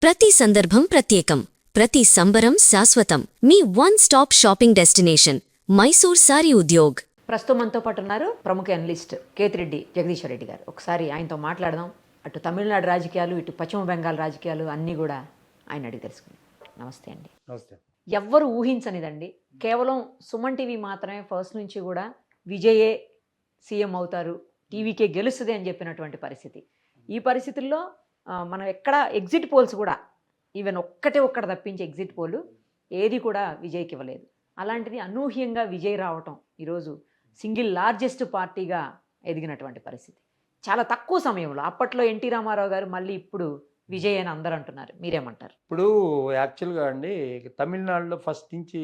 ప్రతి సందర్భం ప్రత్యేకం, ప్రతి సంబరం శాశ్వతం. మీ one stop shopping destination Mysore Saree Udyog. ప్రస్తుతం మనతో పాటు ఉన్నారు ప్రముఖ అనలిస్ట్ కేతిరెడ్డి జగదీశ్వర్ రెడ్డి గారు. ఒకసారి ఆయనతో మాట్లాడదాం. అటు తమిళనాడు రాజకీయాలు, ఇటు పశ్చిమ బెంగాల్ రాజకీయాలు అన్నీ కూడా ఆయన అడిగి తెలుసుకుందాం. నమస్తే అండి. నమస్తే. ఎవ్వరు ఊహించనిదండి. కేవలం సుమన్ టీవీ మాత్రమే ఫస్ట్ నుంచి కూడా విజయే సీఎం అవుతారు, టీవీకే గెలుస్తుంది అని చెప్పినటువంటి పరిస్థితి. ఈ పరిస్థితుల్లో మనం ఎక్కడ ఎగ్జిట్ పోల్స్ కూడా ఈవెన్ ఒక్కటి తప్పించి ఎగ్జిట్ పోల్ ఏది కూడా విజయ్కి ఇవ్వలేదు. అలాంటిది అనూహ్యంగా విజయ్ రావటం ఈరోజు సింగిల్ లార్జెస్ట్ పార్టీగా ఎదిగినటువంటి పరిస్థితి. చాలా తక్కువ సమయంలో అప్పట్లో ఎన్టీ రామారావు గారు, మళ్ళీ ఇప్పుడు విజయ్ అని అందరూ అంటున్నారు. మీరేమంటారు? ఇప్పుడు యాక్చువల్గా అండి, తమిళనాడులో ఫస్ట్ నుంచి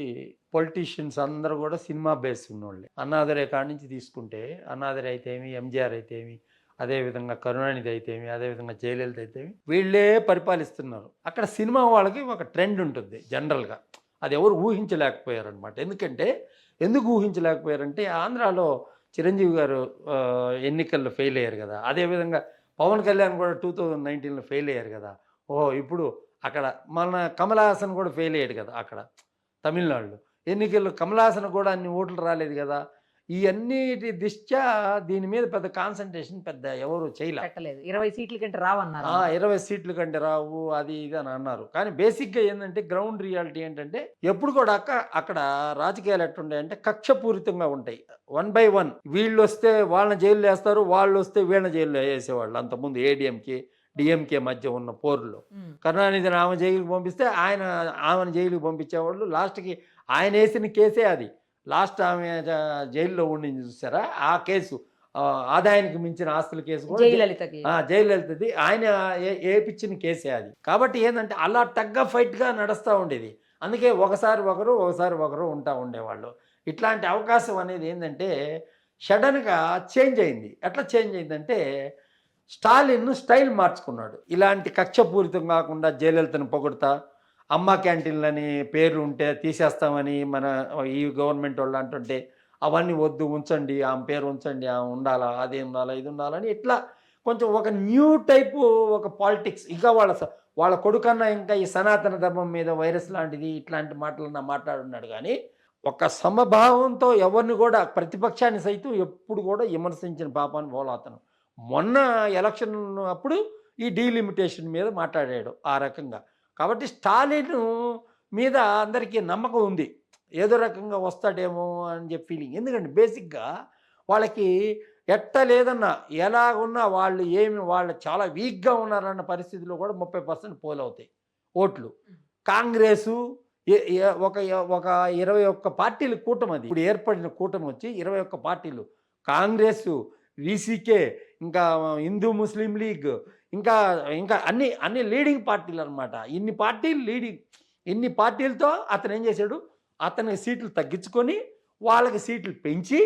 పొలిటీషియన్స్ అందరూ కూడా సినిమా బేస్ ఉన్నోళ్ళే. అన్నాదురై కాడి నుంచి తీసుకుంటే అన్నాదురై అయితేమి, ఎంజీఆర్ అయితేమి, అదేవిధంగా కరుణానిధి అయితేమి, అదేవిధంగా జయలలిత అయితేమి, వీళ్ళే పరిపాలిస్తున్నారు. అక్కడ సినిమా వాళ్ళకి ఒక ట్రెండ్ ఉంటుంది జనరల్గా. అది ఎవరు ఊహించలేకపోయారనమాట. ఎందుకు ఊహించలేకపోయారంటే, ఆంధ్రాలో చిరంజీవి గారు ఎన్నికల్లో ఫెయిల్ అయ్యారు కదా, అదేవిధంగా పవన్ కళ్యాణ్ కూడా 2019లో ఫెయిల్ అయ్యారు కదా. ఇప్పుడు అక్కడ మన కమల్ హాసన్ కూడా ఫెయిల్ అయ్యాడు కదా. అక్కడ తమిళనాడులో ఎన్నికల్లో కమల్ హాసన్ కూడా అన్ని ఓట్లు రాలేదు కదా. ఇవన్నిటి దృష్ట్యా దీని మీద పెద్ద కాన్సన్ట్రేషన్ ఎవరు చేయలేదు. 20 సీట్ల కంటే రావన్నారు. 20 సీట్ల కంటే రావు, అది ఇది అని అన్నారు. కానీ బేసిక్గా ఏంటంటే, గ్రౌండ్ రియాలిటీ ఏంటంటే, ఎప్పుడు కూడా అక్కడ రాజకీయాలు ఎట్లుంటాయంటే కక్షపూరితంగా ఉంటాయి. 1 by 1 వీళ్ళు వస్తే వాళ్ళని జైల్లో వేస్తారు, వాళ్ళు వస్తే వీళ్ళని జైల్లో వేసేవాళ్ళు. అంతకుముందు ఏడీఎంకే డిఎంకే మధ్య ఉన్న పోరులో కరుణానిధిని ఆమె జైలుకి పంపిస్తే ఆమెను జైలుకి పంపించేవాళ్ళు. లాస్ట్కి ఆయన వేసిన కేసే అది. లాస్ట్ ఆమె జైల్లో ఉండి చూసారా ఆ కేసు, ఆదాయానికి మించిన ఆస్తుల కేసు కూడా జయలలితది. ఆయన ఏపిచ్చిన కేసే అది. కాబట్టి ఏంటంటే అలా టగ్ ఫైట్గా నడుస్తూ ఉండేది. అందుకే ఒకసారి ఒకరు ఉంటా ఉండేవాళ్ళు. ఇట్లాంటి అవకాశం అనేది ఏంటంటే సడన్గా చేంజ్ అయింది. ఎట్లా చేంజ్ అయిందంటే, స్టాలిన్ స్టైల్ మార్చుకున్నాడు. ఇలాంటి కక్షపూరితం కాకుండా జయలలితను పొగుడుతా, అమ్మ క్యాంటీన్లని పేరు ఉంటే తీసేస్తామని మన ఈ గవర్నమెంట్ వాళ్ళు అంటుంటే, అవన్నీ వద్దు, ఉంచండి, ఆమె పేరు ఉంచండి, ఆమె ఉండాలా, అది ఉండాలా, ఇది ఉండాలని ఇట్లా కొంచెం ఒక న్యూ టైపు ఒక పాలిటిక్స్. ఇంకా వాళ్ళ కొడుకన్నా ఇంకా ఈ సనాతన ధర్మం మీద వైరస్ లాంటిది ఇట్లాంటి మాటలన్నా మాట్లాడున్నాడు. కానీ ఒక సమభావంతో ఎవరిని కూడా, ప్రతిపక్షాన్ని సైతం ఎప్పుడు కూడా విమర్శించిన పాపాన్ని పోలా అతను. మొన్న ఎలక్షన్ అప్పుడు ఈ డీలిమిటేషన్ మీద మాట్లాడాడు ఆ రకంగా. కాబట్టి స్టాలిన్ మీద అందరికీ నమ్మకం ఉంది, ఏదో రకంగా వస్తాడేమో అని చెప్పి ఫీలింగ్. ఎందుకంటే బేసిక్గా వాళ్ళకి ఎట్ట లేదన్నా, ఎలా ఉన్నా వాళ్ళు చాలా వీక్గా ఉన్నారన్న పరిస్థితిలో కూడా 30% పోల్ అవుతాయి ఓట్లు. కాంగ్రెసు ఒక 21 పార్టీల కూటమి, అది ఇప్పుడు ఏర్పడిన కూటమి వచ్చి 21 పార్టీలు. కాంగ్రెస్, వీసీకే, ఇంకా హిందూ ముస్లిం లీగ్, ఇంకా అన్ని లీడింగ్ పార్టీలు అనమాట. ఇన్ని పార్టీలతో అతను ఏం చేశాడు, అతనికి సీట్లు తగ్గించుకొని వాళ్ళకి సీట్లు పెంచి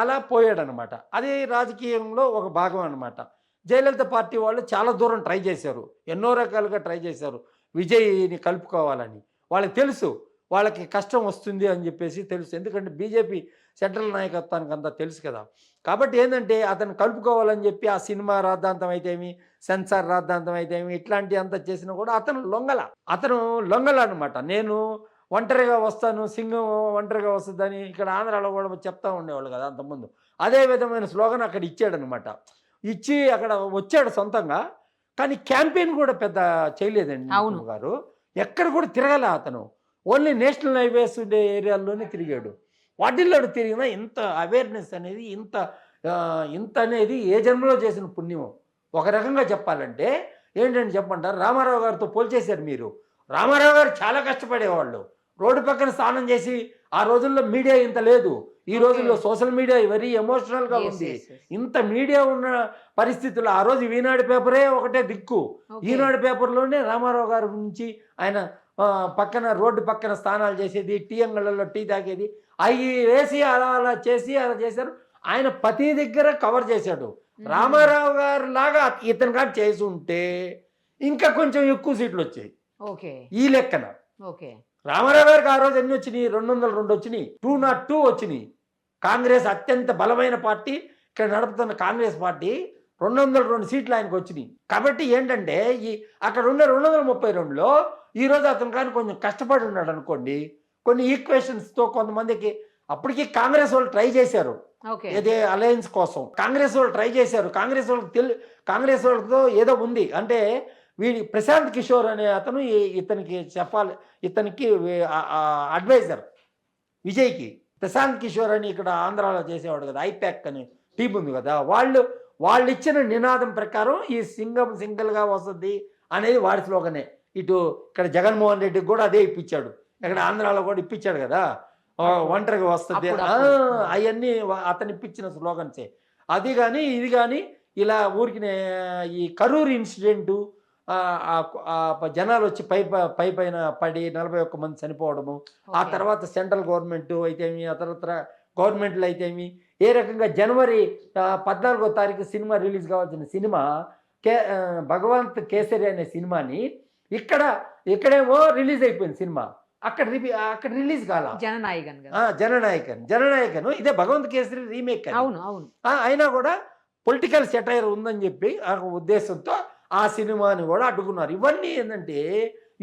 అలా పోయాడనమాట. అది రాజకీయంలో ఒక భాగం అనమాట. జయలలిత పార్టీ వాళ్ళు చాలా దూరం ట్రై చేశారు, ఎన్నో రకాలుగా ట్రై చేశారు విజయ్ని కలుపుకోవాలని. వాళ్ళకి తెలుసు వాళ్ళకి కష్టం వస్తుంది అని చెప్పేసి తెలుసు. ఎందుకంటే బీజేపీ సెంట్రల్ నాయకత్వానికి అంతా తెలుసు కదా. కాబట్టి ఏంటంటే అతను కలుపుకోవాలని చెప్పి ఆ సినిమా రాద్ధాంతం అయితేమి, సెన్సార్ రాద్ధాంతం అయితేమి, ఇట్లాంటి అంతా చేసినా కూడా అతను లొంగల అనమాట. నేను ఒంటరిగా వస్తాను, సింగం ఒంటరిగా వస్తుందని ఇక్కడ ఆంధ్రాలో కూడా చెప్తా ఉండేవాళ్ళు కదా అంతకుముందు. అదే విధమైన స్లోగన్ అక్కడ ఇచ్చాడనమాట. ఇచ్చి అక్కడ వచ్చాడు సొంతంగా. కానీ క్యాంపెయిన్ కూడా పెద్ద చేయలేదండి గారు. ఎక్కడ కూడా తిరగలే అతను. ఓన్లీ నేషనల్ హైవేస్ ఉండే ఏరియాల్లోనే తిరిగాడు. వాటిల్లో తిరిగినా ఇంత అవేర్నెస్ అనేది, ఇంత అనేది ఏ జన్మలో చేసిన పుణ్యమో. ఒక రకంగా చెప్పాలంటే ఏంటంటే చెప్పంటారు, రామారావు గారితో పోల్చేశారు మీరు. రామారావు గారు చాలా కష్టపడేవాళ్ళు, రోడ్డు పక్కన స్నానం చేసి. ఆ రోజుల్లో మీడియా ఇంత లేదు. ఈ రోజుల్లో సోషల్ మీడియా వెరీ ఎమోషనల్గా ఉంది. ఇంత మీడియా ఉన్న పరిస్థితుల్లో ఆ రోజు ఈనాడు పేపరే ఒకటే దిక్కు. ఈనాడు పేపర్లోనే రామారావు గారి గురించి, ఆయన పక్కన రోడ్డు పక్కన స్నానాలు చేసేది, టీ అంగళ్ళల్లో టీ తాగేది, అవి వేసి అలా చేశారు. ఆయన ప్రతి దగ్గర కవర్ చేశాడు. రామారావు గారు లాగా ఇతను గారు చేసి ఉంటే ఇంకా కొంచెం ఎక్కువ సీట్లు వచ్చాయి ఈ లెక్కన. రామారావు గారికి ఆ రోజు ఎన్ని వచ్చినాయి? 202 వచ్చినాయి, 202 వచ్చినాయి. కాంగ్రెస్ అత్యంత బలమైన పార్టీ, ఇక్కడ నడుపుతున్న కాంగ్రెస్ పార్టీ 202 సీట్లు ఆయనకు వచ్చినాయి. కాబట్టి ఏంటంటే అక్కడ ఉన్న 232లో ఈరోజు అతను కానీ కొంచెం కష్టపడి ఉన్నాడు అనుకోండి, కొన్ని ఈక్వేషన్స్తో కొంతమందికి అప్పటికి కాంగ్రెస్ వాళ్ళు ట్రై చేశారు ఓకే. ఏదే అలయన్స్ కోసం. కాంగ్రెస్ వాళ్ళు ట్రై చేశారు. కాంగ్రెస్ వాళ్ళతో ఏదో ఉంది అంటే ప్రశాంత్ కిషోర్ అనే అతను ఇతనికి చెప్పాలి, ఇతనికి అడ్వైజర్ విజయ్కి. ప్రశాంత్ కిషోర్ అని ఇక్కడ ఆంధ్రాలో చేసేవాడు కదా, ఐప్యాక్ అని టీం ఉంది కదా, వాళ్ళు ఇచ్చిన నినాదం ప్రకారం ఈ సింగం సింగిల్గా వస్తుంది అనేది వాడి స్లోగనే. ఇక్కడ జగన్మోహన్ రెడ్డికి కూడా అదే ఇప్పించాడు, ఇక్కడ ఆంధ్రాలో కూడా ఇప్పించాడు కదా, ఒంటరిగా వస్తుంది అవన్నీ అతను ఇప్పించిన స్లోగన్సే. అది కానీ ఇది కానీ ఇలా ఊరికి ఈ కరూరు ఇన్సిడెంటు జనాలు వచ్చి పైన పడి 41 మంది చనిపోవడము, ఆ తర్వాత సెంట్రల్ గవర్నమెంట్ అయితేమి, ఆ తర్వాత గవర్నమెంట్లు అయితేమి ఏ రకంగా జనవరి 14వ తారీఖు సినిమా రిలీజ్ కావాల్సిన సినిమా భగవంత్ కేసరి అనే సినిమాని ఇక్కడేమో రిలీజ్ అయిపోయింది సినిమా, అక్కడ రిలీజ్ కాల. జననాయకన్ ఇదే భగవంత్ కేసరి రీమేక్. అవును. అయినా కూడా పొలిటికల్ సెటైర్ ఉందని చెప్పి ఆ ఉద్దేశంతో ఆ సినిమాని కూడా అడ్డుకున్నారు. ఇవన్నీ ఏంటంటే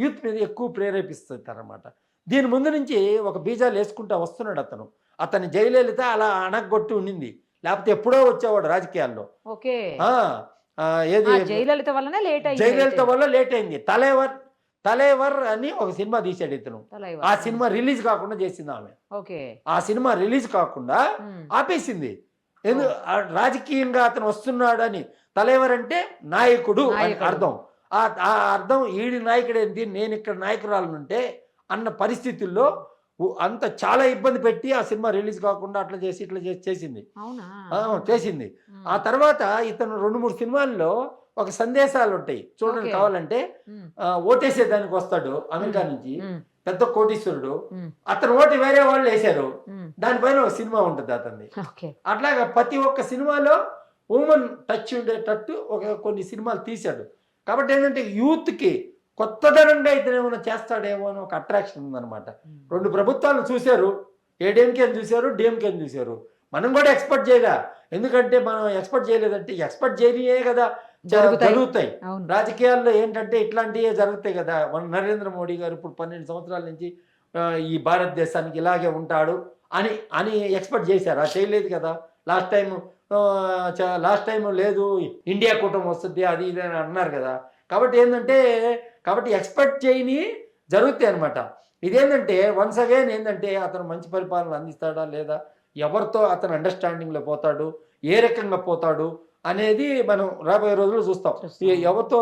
యూత్ మీద ఎక్కువ ప్రేరేపిస్తుంటారన్నమాట. దీని ముందు నుంచి ఒక బీజాలు వేసుకుంటూ వస్తున్నాడు అతని జయలలిత అలా అణగొట్టి ఉండింది, లేకపోతే ఎప్పుడో వచ్చేవాడు రాజకీయాల్లో. జయలలిత వల్ల లేట్ అయింది. తలేవర్ అని ఒక సినిమా తీశాడు ఇతను, ఆ సినిమా రిలీజ్ కాకుండా చేసింది ఆమె. ఆ సినిమా రిలీజ్ కాకుండా ఆపేసింది. రాజకీయంగా అతను వస్తున్నాడు అని. తలేవర్ అంటే నాయకుడు అని అర్థం. ఆ అర్థం ఈడి నాయకుడేంటి, నేను ఇక్కడ నాయకురాలనుంటే అన్న పరిస్థితుల్లో అంత చాలా ఇబ్బంది పెట్టి ఆ సినిమా రిలీజ్ కాకుండా అట్లా చేసి ఇట్లా చేసింది. ఆ తర్వాత ఇతను 2-3 సినిమాల్లో ఒక సందేశాలు ఉంటాయి చూడండి, కావాలంటే ఓటేసేదానికి వస్తాడు అమెరికా నుంచి, పెద్ద కోటీశ్వరుడు, అతను ఓటు వేరే వాళ్ళు వేశారు, దానిపైన ఒక సినిమా ఉంటుంది అతన్ని. అట్లాగా ప్రతి ఒక్క సినిమాలో ఉమెన్ టచ్ ఉండేటట్టు కొన్ని సినిమాలు తీశాడు. కాబట్టి ఏంటంటే యూత్కి కొత్తదనంగా ఇతను ఏమైనా చేస్తాడేమో అని ఒక అట్రాక్షన్ ఉందన్నమాట. 2 ప్రభుత్వాలను చూశారు, ఏడీఎంకేని చూశారు, డిఎంకేని చూశారు. మనం కూడా ఎక్స్పెక్ట్ చేయలే, ఎందుకంటే మనం ఎక్స్పెక్ట్ చేయలేదంటే ఎక్స్పెక్ట్ చేయనియే కదా జరుగుతాయి రాజకీయాల్లో. ఏంటంటే ఇట్లాంటివే జరుగుతాయి కదా. మన నరేంద్ర మోడీ గారు ఇప్పుడు 12 సంవత్సరాల నుంచి ఈ భారతదేశానికి ఇలాగే ఉంటాడు అని ఎక్స్పెక్ట్ చేశారు, చేయలేదు కదా. లాస్ట్ టైం లేదు ఇండియా కూటమి వస్తుంది అది ఇది అని అన్నారు కదా. కాబట్టి ఎక్స్పెక్ట్ చేయని జరుగుతాయి అనమాట. ఇదేంటంటే వన్స్ అగైన్ ఏంటంటే అతను మంచి పరిపాలన అందిస్తాడా లేదా, ఎవరితో అతను అండర్స్టాండింగ్లో పోతాడు, ఏ రకంగా పోతాడు అనేది మనం రాబోయే రోజుల్లో చూస్తాం. ఎవరితో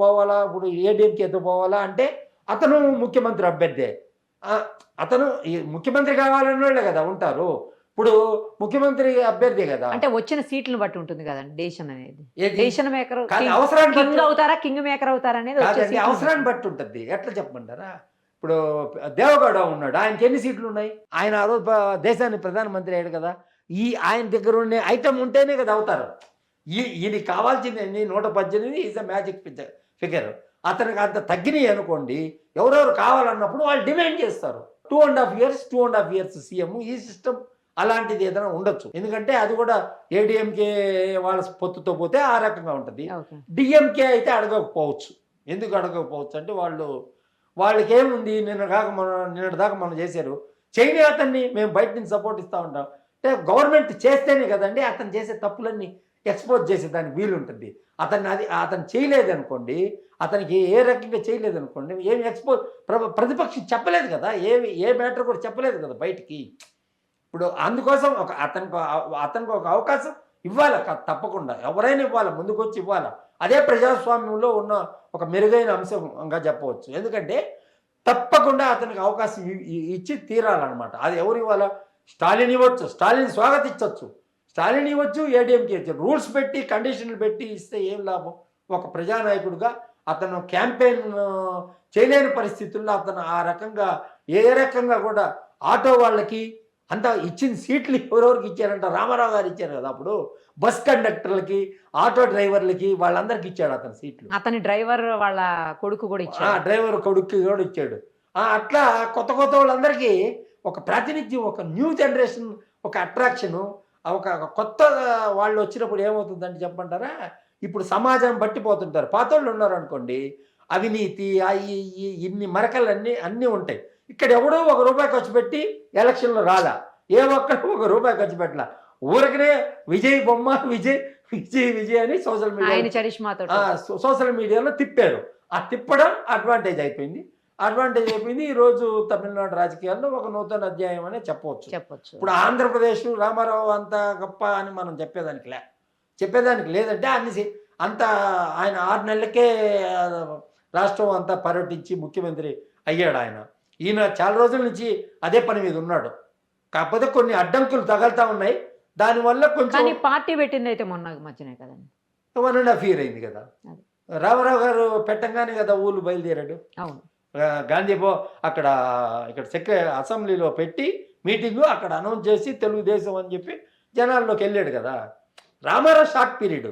పోవాలా, ఇప్పుడు ఏడీఎంకేతో పోవాలా అంటే అతను ముఖ్యమంత్రి అభ్యర్థి, అతను ముఖ్యమంత్రి కావాలన్న వాళ్ళే కదా ఉంటారు. ఇప్పుడు ముఖ్యమంత్రి అభ్యర్థి కదా, అంటే వచ్చిన సీట్లను బట్టి ఉంటుంది కదండి డెసిషన్ అనేది. అవసరాన్ని అవుతారా కింగ్ మేకర్ అవుతారా అనేది అవసరాన్ని బట్టి ఉంటుంది. ఎట్లా చెప్పమంటారా, ఇప్పుడు దేవగౌడ ఉన్నాడు, ఆయనకి ఎన్ని సీట్లు ఉన్నాయి, ఆయన ఆ రోజు దేశానికి ప్రధానమంత్రి అయ్యాడు కదా. ఆయన దగ్గర ఉండే ఐటమ్ ఉంటేనే కదా అవుతారు. ఈయనకి కావాల్సింది 118 ఈజ్ అ మ్యాజిక్ ఫిగర్. అతనికి అంత తగ్గినాయి అనుకోండి, ఎవరెవరు కావాలన్నప్పుడు వాళ్ళు డిమాండ్ చేస్తారు. 2.5 years సీఎం. ఈ సిస్టమ్ అలాంటిది ఏదైనా ఉండొచ్చు, ఎందుకంటే అది కూడా ఏడీఎంకే వాళ్ళ పొత్తుతో పోతే ఆ రకంగా ఉంటుంది. డిఎంకే అయితే అడగకపోవచ్చు. ఎందుకు అడగకపోవచ్చు అంటే వాళ్ళకి ఏముంది, నిన్నటి దాకా మనం చేశారు, చేయని అతన్ని మేము బయట నుంచి సపోర్ట్ ఇస్తూ ఉంటాం అంటే గవర్నమెంట్ చేస్తేనే కదండి అతను చేసే తప్పులన్నీ ఎక్స్పోజ్ చేసేదానికి వీలు ఉంటుంది. అతను చేయలేదనుకోండి, అతనికి ఏ రకంగా చేయలేదనుకోండి, ఏమి ప్రతిపక్షం చెప్పలేదు కదా, ఏ మ్యాటర్ కూడా చెప్పలేదు కదా బయటికి. ఇప్పుడు అందుకోసం అతనికి ఒక అవకాశం ఇవ్వాలి తప్పకుండా, ఎవరైనా ఇవ్వాలి, ముందుకొచ్చి ఇవ్వాలి. అదే ప్రజాస్వామ్యంలో ఉన్న ఒక మెరుగైన అంశంగా చెప్పవచ్చు. ఎందుకంటే తప్పకుండా అతనికి అవకాశం ఇచ్చి తీరాలన్నమాట. అది ఎవరు ఇవ్వాలా, స్టాలిన్ ఇవ్వచ్చు, స్టాలిన్ స్వాగతించవచ్చు, స్టాలిన్ ఇవ్వచ్చు, ఏడీఎంకే ఇవ్వచ్చు. రూల్స్ పెట్టి కండిషన్లు పెట్టి ఇస్తే ఏం లాభం. ఒక ప్రజానాయకుడిగా అతను క్యాంపెయిన్ చేయలేని పరిస్థితుల్లో అతను ఆ రకంగా ఏ రకంగా కూడా ఆటో వాళ్ళకి అంతా ఇచ్చిన సీట్లు ఎవరెవరికి ఇచ్చారంట, రామారావు గారు ఇచ్చారు కదా అప్పుడు, బస్ కండక్టర్లకి, ఆటో డ్రైవర్లకి, వాళ్ళందరికి ఇచ్చాడు అతను సీట్లు. అతని డ్రైవర్ వాళ్ళ కొడుకు కూడా ఇచ్చాడు, డ్రైవర్ కొడుకు కూడా ఇచ్చాడు. అట్లా కొత్త వాళ్ళందరికీ ఒక ప్రాతినిధ్యం, ఒక న్యూ జనరేషన్, ఒక అట్రాక్షను. ఒక కొత్త వాళ్ళు వచ్చినప్పుడు ఏమవుతుందంటే చెప్పమంటారా, ఇప్పుడు సమాజం బట్టిపోతుంటారు. పాతోళ్ళు ఉన్నారనుకోండి, అవినీతి ఇన్ని మరకలన్నీ ఉంటాయి. ఇక్కడ ఎవడో ₹1 ఖర్చు పెట్టి ఎలక్షన్‌లో రాలా. ఏ ఒక్కడు ₹1 ఖర్చు పెట్టలా. ఊరకనే విజయ్ బొమ్మ, విజయ్ అని సోషల్ మీడియా ఆయన చరిష్మాతో సోషల్ మీడియాలో తిప్పారు. ఆ తిప్పడం అడ్వాంటేజ్ అయిపోయింది. ఈరోజు తమిళనాడు రాజకీయాల్లో ఒక నూతన అధ్యాయం అనే చెప్పవచ్చు. ఇప్పుడు ఆంధ్రప్రదేశ్ రామారావు అంత గొప్ప అని మనం చెప్పేదానికి లేదంటే అంత ఆయన 6 నెలలకే రాష్ట్రం అంతా పర్యటించి ముఖ్యమంత్రి అయ్యాడు ఆయన. ఈయన చాలా రోజుల నుంచి అదే పని మీద ఉన్నాడు. కాకపోతే కొన్ని అడ్డంకులు తగులుతా ఉన్నాయి. దానివల్ల కొంచెం పార్టీ పెట్టింది అయితే మొన్న మధ్యనే కదండి, 1.5 year అయింది కదా. రామారావు గారు పెట్టంగానే కదా ఊళ్ళు బయలుదేరాడు. అవును, గాంధీ అక్కడ ఇక్కడ అసెంబ్లీలో పెట్టి మీటింగు అక్కడ అనౌన్స్ చేసి తెలుగుదేశం అని చెప్పి జనాల్లోకి వెళ్ళాడు కదా. Ramarao short period.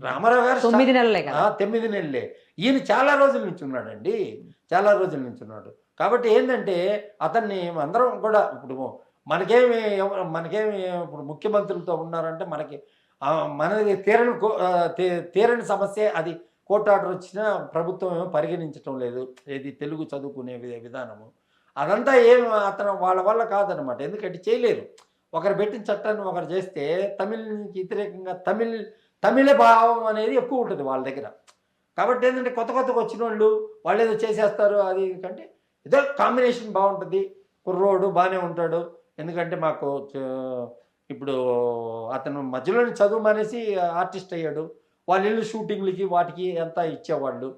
రామారావు గారు 9 నెలలే కదా. 9 నెలలే. ఈయన చాలా రోజుల నుంచి ఉన్నాడండి, చాలా రోజుల నుంచి ఉన్నాడు. కాబట్టి ఏంటంటే అతన్ని అందరం కూడా ఇప్పుడు మనకేమి ఇప్పుడు ముఖ్యమంత్రులతో ఉన్నారంటే మనది తీరని సమస్య అది. కోర్టు ఆర్డర్ వచ్చినా ప్రభుత్వం ఏమో పరిగణించడం లేదు. ఏది తెలుగు చదువుకునే విధానము అదంతా అతను వాళ్ళ వల్ల కాదనమాట. ఎందుకంటే చేయలేరు. ఒకరు పెట్టిన చట్టాన్ని ఒకరు చేస్తే తమిళకి వ్యతిరేకంగా తమిళ భావం అనేది ఎక్కువ ఉంటుంది వాళ్ళ దగ్గర. కాబట్టి ఏంటంటే కొత్తగా వచ్చిన వాళ్ళు ఏదో చేసేస్తారు. అది కంటే ఏదో కాంబినేషన్ బాగుంటుంది. కుర్రోడు బాగానే ఉంటాడు. ఎందుకంటే మాకు ఇప్పుడు అతను మధ్యలోనే చదువు మానేసి ఆర్టిస్ట్ అయ్యాడు. వాళ్ళ ఇల్లు షూటింగ్లకి వాటికి ఎంత ఇచ్చేవాళ్ళు.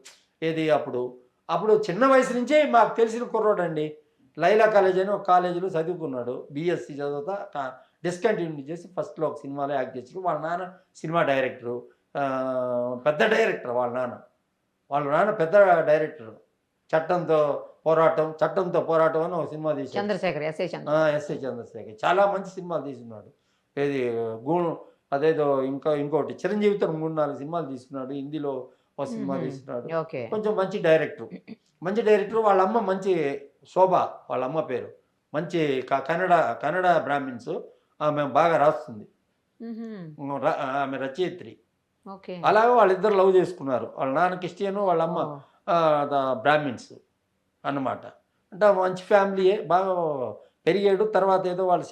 ఏది అప్పుడు చిన్న వయసు నుంచే మాకు తెలిసిన కుర్రోడు అండి. లైలా కాలేజ్ అని ఒక కాలేజీలో చదువుకున్నాడు. బీఎస్సీ చదువుతా డిస్కంటిన్యూ చేసి ఫస్ట్లో ఒక సినిమాలో యాక్ట్ చేసి వాళ్ళ నాన్న సినిమా డైరెక్టరు, పెద్ద డైరెక్టర్. వాళ్ళ నాన్న పెద్ద డైరెక్టరు. చట్టంతో పోరాటం అని ఒక సినిమా తీసి చంద్రశేఖర్ ఎస్ఐ చంద్రశేఖర్ చాలా మంచి సినిమాలు తీసుకున్నాడు. ఏది అదేదో ఇంకోటి చిరంజీవితో 3-4 సినిమాలు తీసుకున్నాడు. హిందీలో ఒక సినిమా తీసుకున్నాడు. కొంచెం మంచి డైరెక్టర్. వాళ్ళ అమ్మ మంచి శోభ, వాళ్ళ అమ్మ పేరు మంచి కన్నడ బ్రాహ్మిన్స్. ఆమె బాగా రాస్తుంది, ఆమె రచయిత్రి. అలాగే వాళ్ళిద్దరు లవ్ చేసుకున్నారు. వాళ్ళ నాన్న క్రిస్టియన్, వాళ్ళ అమ్మ బ్రాహ్మిన్స్ అన్నమాట. అంటే మంచి ఫ్యామిలీయే, బాగా పెరిగాడు. తర్వాత ఏదో వాళ్ళ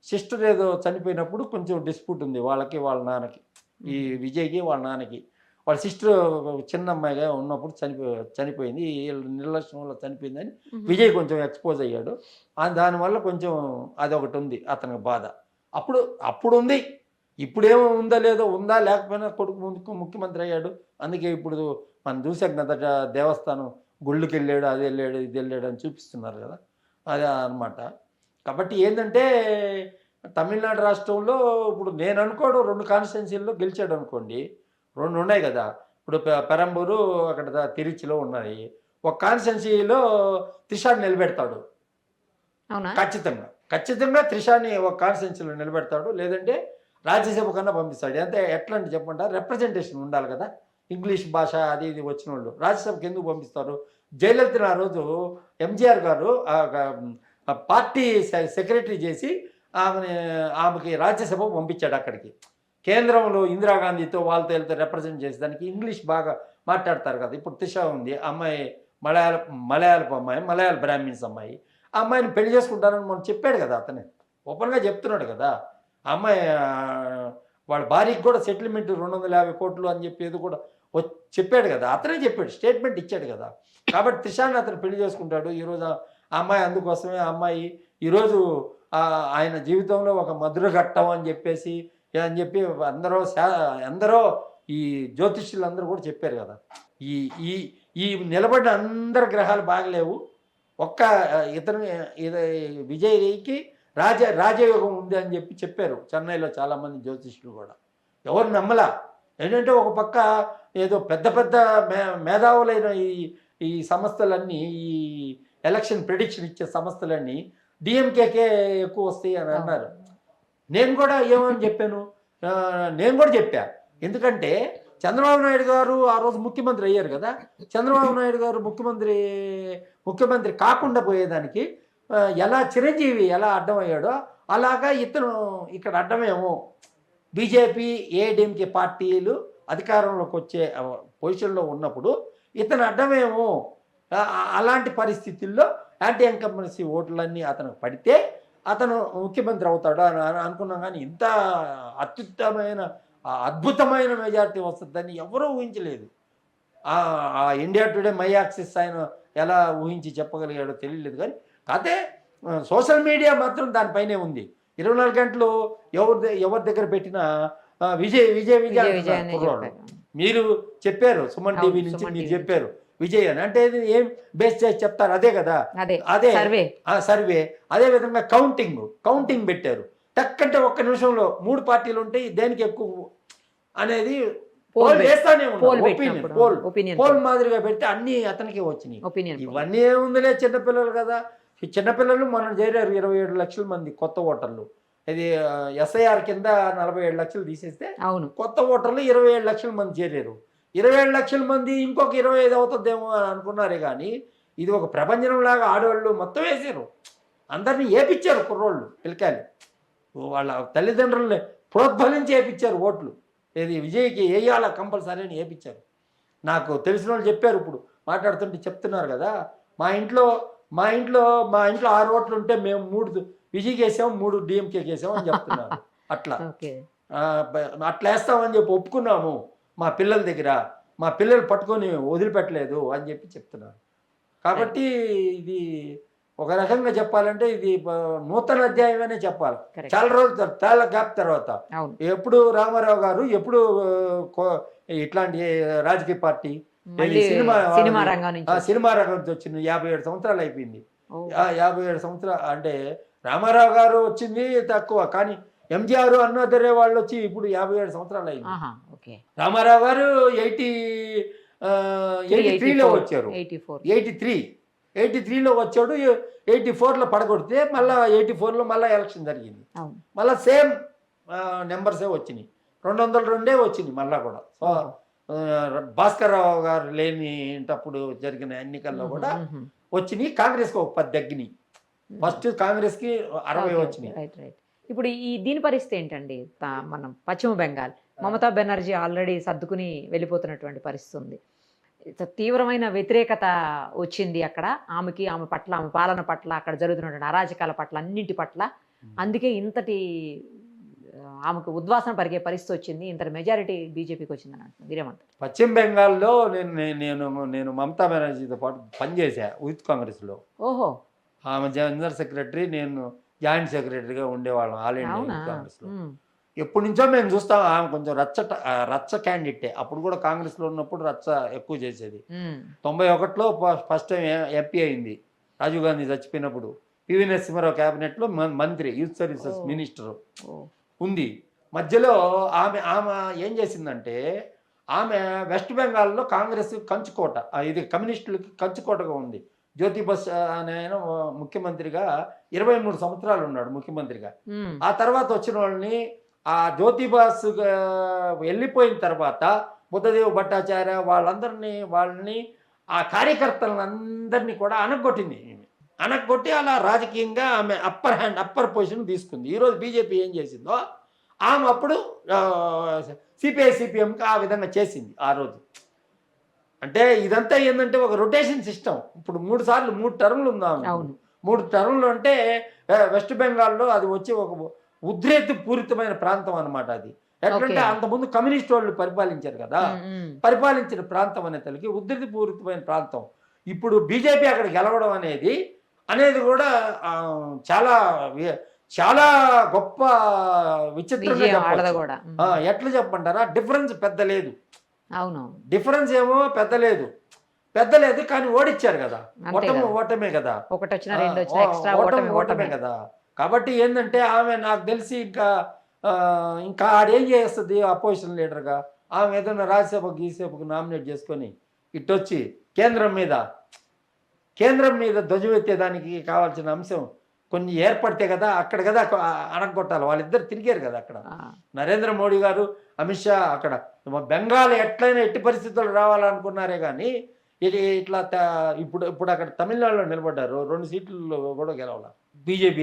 సిస్టర్ ఏదో చనిపోయినప్పుడు కొంచెం డిస్ప్యూట్ ఉంది వాళ్ళకి వాళ్ళ నాన్నకి. ఈ విజయ్కి వాళ్ళ నాన్నకి. వాళ్ళ సిస్టర్ చిన్న అమ్మాయిగా ఉన్నప్పుడు చనిపోయింది. నిర్లక్ష్యం వల్ల చనిపోయిందని విజయ్ కొంచెం ఎక్స్పోజ్ అయ్యాడు. దానివల్ల కొంచెం అదొకటి ఉంది అతనికి బాధ. అప్పుడు ఉంది. ఇప్పుడేమో ఉందా లేకపోయినా కొడుకు ముఖ్యమంత్రి అయ్యాడు. అందుకే ఇప్పుడు మనం చూసాం కదా, దేవస్థానం గుళ్ళకి వెళ్ళాడు, అది వెళ్ళాడు, ఇది వెళ్ళాడు అని చూపిస్తున్నారు కదా. అదే అన్నమాట. కాబట్టి ఏంటంటే తమిళనాడు రాష్ట్రంలో ఇప్పుడు నేను అనుకోవడం 2 కాన్స్టిట్యున్సీల్లో గెలిచాడు అనుకోండి. 2 ఉన్నాయి కదా. ఇప్పుడు పెరంబూరు, అక్కడ తిరుచిలో ఉన్నాయి. ఒక కాన్స్టిట్యున్సీలో త్రిషాని నిలబెడతాడు. ఖచ్చితంగా త్రిషాని ఒక కాన్స్టిట్యున్సీలో నిలబెడతాడు. లేదంటే రాజ్యసభ కన్నా పంపిస్తాడు. ఎట్లా అంటే చెప్పంటారు, రిప్రజెంటేషన్ ఉండాలి కదా. ఇంగ్లీష్ భాష అది ఇది వచ్చిన వాళ్ళు రాజ్యసభకి ఎందుకు పంపిస్తారు? జయలలితను ఆ రోజు ఎంజీఆర్ గారు పార్టీ సెక్రటరీ చేసి ఆమెకి రాజ్యసభ పంపించాడు. అక్కడికి కేంద్రంలో ఇందిరాగాంధీతో వాళ్ళతో రిప్రజెంట్ చేసేదానికి ఇంగ్లీష్ బాగా మాట్లాడతారు కదా. ఇప్పుడు త్రిష ఉంది, అమ్మాయి మలయాళపు అమ్మాయి, మలయాళ బ్రాహ్మిన్స్ అమ్మాయి. ఆ అమ్మాయిని పెళ్లి చేసుకుంటానని మనం చెప్పాడు కదా. అతనే ఓపెన్గా చెప్తున్నాడు కదా. ఆ అమ్మాయి వాళ్ళ భార్యకి కూడా సెటిల్మెంట్ 250 కోట్లు అని చెప్పేది కూడా చెప్పాడు కదా. అతనే చెప్పాడు, స్టేట్మెంట్ ఇచ్చాడు కదా. కాబట్టి త్రిషాని అతను పెళ్లి చేసుకుంటాడు. ఈరోజు ఆ అమ్మాయి అందుకోసమే ఆ అమ్మాయి ఈరోజు ఆయన జీవితంలో ఒక మధుర ఘట్టం అని చెప్పి అందరూ ఈ జ్యోతిష్యులు కూడా చెప్పారు కదా. ఈ నిలబడిన అందరి గ్రహాలు బాగలేవు, ఒక్క విజయ్కి రాజయోగం ఉంది అని చెప్పారు చెన్నైలో చాలామంది జ్యోతిష్యులు కూడా. ఎవరు నమ్మలా. ఏంటంటే ఒక పక్క ఏదో పెద్ద మేధావులైన ఈ సంస్థలన్నీ, ఈ ఎలక్షన్ ప్రిడిక్షన్ ఇచ్చే సంస్థలన్నీ డిఎంకేకే ఎక్కువ వస్తాయి అని అన్నారు. నేను కూడా ఏమని చెప్పాను, నేను కూడా చెప్పా. ఎందుకంటే చంద్రబాబు నాయుడు గారు ఆ రోజు ముఖ్యమంత్రి అయ్యారు కదా. చంద్రబాబు నాయుడు గారు ముఖ్యమంత్రి కాకుండా పోయేదానికి ఎలా చిరంజీవి ఎలా అడ్డం అయ్యాడో అలాగా ఇతను ఇక్కడ అడ్డమేమో బీజేపీ ఏడీఎంకే పార్టీలు అధికారంలోకి వచ్చే పొజిషన్లో ఉన్నప్పుడు ఇతను అడ్డమేమో అలాంటి పరిస్థితుల్లో యాంటీ ఇన్కంబెన్సీ ఓట్లన్నీ అతను పడితే అతను ముఖ్యమంత్రి అవుతాడు అని అనుకున్నాం. కానీ ఇంత అత్యుత్తమైన అద్భుతమైన మెజారిటీ వస్తుందని ఎవరూ ఊహించలేదు. ఇండియా టుడే మై యాక్సిస్ ఆయన ఎలా ఊహించి చెప్పగలిగాడో తెలియలేదు. కానీ అదే సోషల్ మీడియా మాత్రం దానిపైనే ఉంది. 24 గంటలు ఎవరి దగ్గర పెట్టినా విజయ్ విజయ్ విజయ్ కుర్రాడు. మీరు చెప్పారు సుమన్ టీవీ నుంచి, మీరు చెప్పారు విజయ్ అని. అంటే ఏం బేస్ చేసి చెప్తారు? అదే కదా, అదే సర్వే. అదే విధంగా కౌంటింగ్ పెట్టారు. టక్కంటే ఒక్క నిమిషంలో 3 పార్టీలు ఉంటాయి, దేనికి ఎక్కువ అనేది వేస్తానే పోల్ మాదిరిగా పెడితే అన్ని అతనికి వచ్చినాయి. ఇవన్నీ ఏముందిలే, చిన్నపిల్లలు కదా. ఈ చిన్నపిల్లలు మనం చేరారు 27 లక్షల మంది కొత్త ఓటర్లు. ఇది ఎస్ఐఆర్ కింద 47 లక్షలు తీసేస్తే కొత్త ఓటర్లు 27 లక్షల మంది చేరారు. 27 లక్షల మంది ఇంకొక 25 అవుతుందేమో అని అనుకున్నారే కానీ ఇది ఒక ప్రపంచంలాగా ఆడవాళ్ళు మొత్తం వేసారు. అందరినీ ఏపించారు కుర్రోళ్ళు, పిల్లకాయలు వాళ్ళ తల్లిదండ్రులని ప్రోద్బలించి వేయించారు ఓట్లు. ఇది విజయ్కి వేయాల కంపల్సరీ అని వేయించారు. నాకు తెలిసిన వాళ్ళు చెప్పారు, ఇప్పుడు మాట్లాడుతుంటే చెప్తున్నారు కదా, మా ఇంట్లో 6 ఓట్లు ఉంటే మేము 3 విజయ్కి వేసాము, 3 డిఎంకేకి వేసాము అని చెప్తున్నారు. అట్లా వేస్తామని చెప్పి ఒప్పుకున్నాము మా పిల్లల దగ్గర, మా పిల్లలు పట్టుకొని వదిలిపెట్టలేదు అని చెప్పి చెప్తున్నారు. కాబట్టి ఇది ఒక రకంగా చెప్పాలంటే ఇది నూతన అధ్యాయమనే చెప్పాలి. చాలా రోజులు, చాలా గ్యాప్ తర్వాత ఎప్పుడు రామారావు గారు ఎప్పుడు ఇట్లాంటి రాజకీయ పార్టీ సినిమా రంగం నుంచి వచ్చింది. 57 సంవత్సరాలు అయిపోయింది. 57 సంవత్సరాలు అంటే రామారావు గారు వచ్చింది తక్కువ, కానీ ఎంజీఆర్ అన్నదరే వాళ్ళు వచ్చి ఇప్పుడు 57 సంవత్సరాలు అయింది. రామారావు గారు 83లో వచ్చారు, 83లో వచ్చాడు. 84లో పడగొడితే మళ్ళీ 84లో మళ్ళీ ఎలక్షన్ జరిగింది. మళ్ళీ సేమ్ నెంబర్సే వచ్చినాయి, 202 వచ్చినాయి మళ్ళా కూడా. సో భాస్కర్ రావు గారు లేనిటప్పుడు జరిగిన ఎన్నికల్లో కూడా వచ్చినాయి. కాంగ్రెస్కి ఒక 10 తగ్గినాయి. ఫస్ట్ కాంగ్రెస్కి 60 వచ్చినాయి. ఇప్పుడు దీని పరిస్థితి ఏంటండి? మనం పశ్చిమ బెంగాల్ మమతా బెనర్జీ ఆల్రెడీ సర్దుకుని వెళ్ళిపోతున్నటువంటి పరిస్థితి ఉంది. తీవ్రమైన వ్యతిరేకత వచ్చింది అక్కడ ఆమెకి, ఆమె పట్ల, ఆమె పాలన పట్ల, అక్కడ జరుగుతున్నటువంటి అరాజకాల పట్ల, అన్నింటి పట్ల. అందుకే ఇంతటి ఆమెకు ఉద్వాసన పరిగే పరిస్థితి వచ్చింది, ఇంతటి మెజారిటీ బీజేపీకి వచ్చిందని అంటున్నారు. మీరేమంటారు? పశ్చిమ బెంగాల్లో నేను మమతా బెనర్జీతో పాటు పనిచేశా యూత్ కాంగ్రెస్లో. ఓహో. ఆమె జనరల్ సెక్రటరీ, నేను జాయింట్ సెక్రటరీగా ఉండేవాళ్ళం ఆల్ ఇండియా యూత్ కాంగ్రెస్లో. ఎప్పటి నుంచో మేము చూస్తాం ఆమె కొంచెం రచ్చ క్యాండిడేటే. అప్పుడు కూడా కాంగ్రెస్లో ఉన్నప్పుడు రచ్చ ఎక్కువ చేసేది. 91లో ఫస్ట్ టైం ఎంపీ అయింది, రాజీవ్ గాంధీ చచ్చిపోయినప్పుడు. పివి నరసింహారావు క్యాబినెట్లో మంత్రి, యూత్ సర్వీసెస్ మినిస్టర్ ఉంది. మధ్యలో ఆమె ఏం చేసిందంటే, ఆమె వెస్ట్ బెంగాల్లో కాంగ్రెస్ కంచుకోట, ఇది కమ్యూనిస్టులకి కంచుకోటగా ఉంది. జ్యోతి బస్ అనే ఆయన ముఖ్యమంత్రిగా 23 సంవత్సరాలు ఉన్నాడు ముఖ్యమంత్రిగా. ఆ తర్వాత వచ్చిన వాళ్ళని, ఆ జ్యోతి బస్ వెళ్ళిపోయిన తర్వాత బుద్ధదేవ్ భట్టాచార్య వాళ్ళని ఆ కార్యకర్తలందరినీ కూడా అనగొట్టి అలా రాజకీయంగా ఆమె అప్పర్ పొజిషన్ తీసుకుంది. ఈరోజు బీజేపీ ఏం చేసిందో ఆమె అప్పుడు సిపిఐ సిపిఎంకి ఆ విధంగా చేసింది ఆ రోజు. అంటే ఇదంతా ఏంటంటే ఒక రొటేషన్ సిస్టమ్. ఇప్పుడు 3 టర్మ్లు ఉందాం. 3 టర్మ్లు అంటే వెస్ట్ బెంగాల్లో అది వచ్చి ఒక ఉద్రేక పూరితమైన ప్రాంతం అనమాట. అది ఎట్లంటే అంతకుముందు కమ్యూనిస్ట్ వాళ్ళు పరిపాలించారు కదా, పరిపాలించిన ప్రాంతం అనే తలకి ఉద్రేక పూరితమైన ప్రాంతం. ఇప్పుడు బీజేపీ అక్కడ గెలవడం అనేది కూడా చాలా చాలా గొప్ప విచిత్రంగా చెప్పాలి. ఎట్లా చెప్పంటారా, డిఫరెన్స్ పెద్ద లేదు. డిఫరెన్స్ ఏమో పెద్ద లేదు కానీ ఓడిచ్చారు కదా, ఓటమే కదా, ఓటమే కదా. కాబట్టి ఏంటంటే ఆమె నాకు తెలిసి ఇంకా ఆడేం చేస్తుంది అపోజిషన్ లీడర్గా, ఆమె ఏదైనా రాజ్యసభకు గీసభకు నామినేట్ చేసుకొని ఇట్టొచ్చి కేంద్రం మీద ధ్వజమెత్తేదానికి కావాల్సిన అంశం కొన్ని ఏర్పడితే కదా, అక్కడ కదా అణగొట్టాలి. వాళ్ళిద్దరు తిరిగారు కదా అక్కడ, నరేంద్ర మోడీ గారు, అమిత్ షా. అక్కడ బెంగాల్ ఎట్లయినా ఎట్టి పరిస్థితులు రావాలనుకున్నారే కానీ ఇట్లా ఇప్పుడు అక్కడ తమిళనాడులో నిలబడ్డారు, 2 సీట్లలో కూడా గెలవాలి. బీజేపీ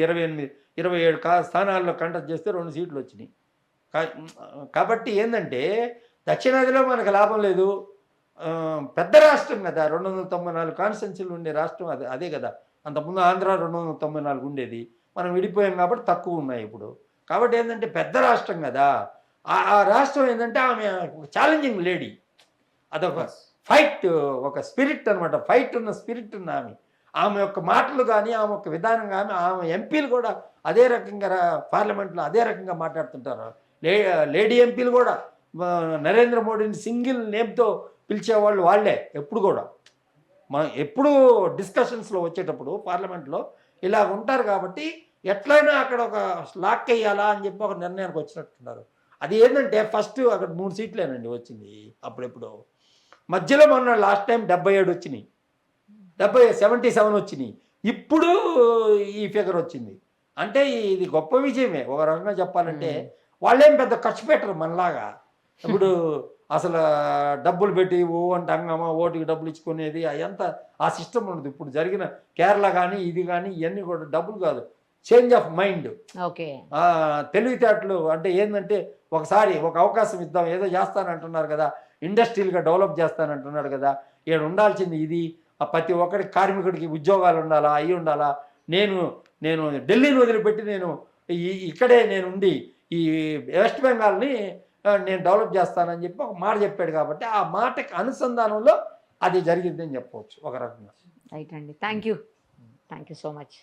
27 స్థానాల్లో కంటెస్ట్ చేస్తే 2 సీట్లు వచ్చినాయి. కాబట్టి ఏంటంటే దక్షిణాదిలో మనకు లాభం లేదు. పెద్ద రాష్ట్రం కదా, 294 కాన్స్టిట్యున్సీలు ఉండే రాష్ట్రం అదే కదా. అంతకుముందు ఆంధ్ర 294 ఉండేది. మనం విడిపోయాం కాబట్టి తక్కువ ఉన్నాయి ఇప్పుడు. కాబట్టి ఏంటంటే పెద్ద రాష్ట్రం కదా, ఆ రాష్ట్రం ఏంటంటే ఆమె ఛాలెంజింగ్ లేడీ, అదొక ఫైట్, ఒక స్పిరిట్ అనమాట. ఫైట్ ఉన్న స్పిరిట్ ఉన్న ఆమె యొక్క మాటలు కానీ, ఆమె యొక్క విధానం కానీ, ఆమె ఎంపీలు కూడా అదే రకంగా పార్లమెంట్లో అదే రకంగా మాట్లాడుతుంటారు. లేడీ ఎంపీలు కూడా నరేంద్ర మోడీని సింగిల్ నేమ్తో పిలిచేవాళ్ళు వాళ్ళే. ఎప్పుడు కూడా ఎప్పుడు డిస్కషన్స్లో వచ్చేటప్పుడు పార్లమెంట్లో ఇలా ఉంటారు. కాబట్టి ఎట్లయినా అక్కడ ఒక లాక్ వేయాలా అని చెప్పి ఒక నిర్ణయానికి వచ్చినట్టున్నారు. అది ఏంటంటే ఫస్ట్ అక్కడ 3 సీట్లేనండి వచ్చింది. అప్పుడెప్పుడు మధ్యలో మొన్న లాస్ట్ టైం 77 వచ్చినాయి, 77 వచ్చినాయి. ఇప్పుడు ఈ ఫిగర్ వచ్చింది. అంటే ఇది గొప్ప విజయమే ఒక రకంగా చెప్పాలంటే. వాళ్ళేం పెద్ద ఖర్చు పెట్టరు మనలాగా. ఇప్పుడు అసలు డబ్బులు పెట్టి అంటే హంగామా ఓటుకి డబ్బులు ఇచ్చుకునేది అదంతా ఆ సిస్టమ్ ఉండదు. ఇప్పుడు జరిగిన కేరళ కానీ ఇది కానీ ఇవన్నీ కూడా డబ్బులు కాదు, చేంజ్ ఆఫ్ మైండ్. ఓకే, తెలివితేటలు. అంటే ఏంటంటే ఒకసారి ఒక అవకాశం ఇద్దాం, ఏదో చేస్తానంటున్నారు కదా, ఇండస్ట్రియల్గా డెవలప్ చేస్తానంటున్నాడు కదా, ఇక్కడ ఉండాల్సింది ఇది. ప్రతి ఒక్కడి కార్మికుడికి ఉద్యోగాలు ఉండాలా, అవి ఉండాలా. నేను ఢిల్లీని వదిలిపెట్టి ఇక్కడే నేను ఉండి ఈ వెస్ట్ బెంగాల్ని నేను డెవలప్ చేస్తానని చెప్పి ఒక మాట చెప్పాడు. కాబట్టి ఆ మాటకి అనుసంధానంలో అది జరిగిందని చెప్పవచ్చు ఒక రకంగా. రైట్ అండి. Thank you so much.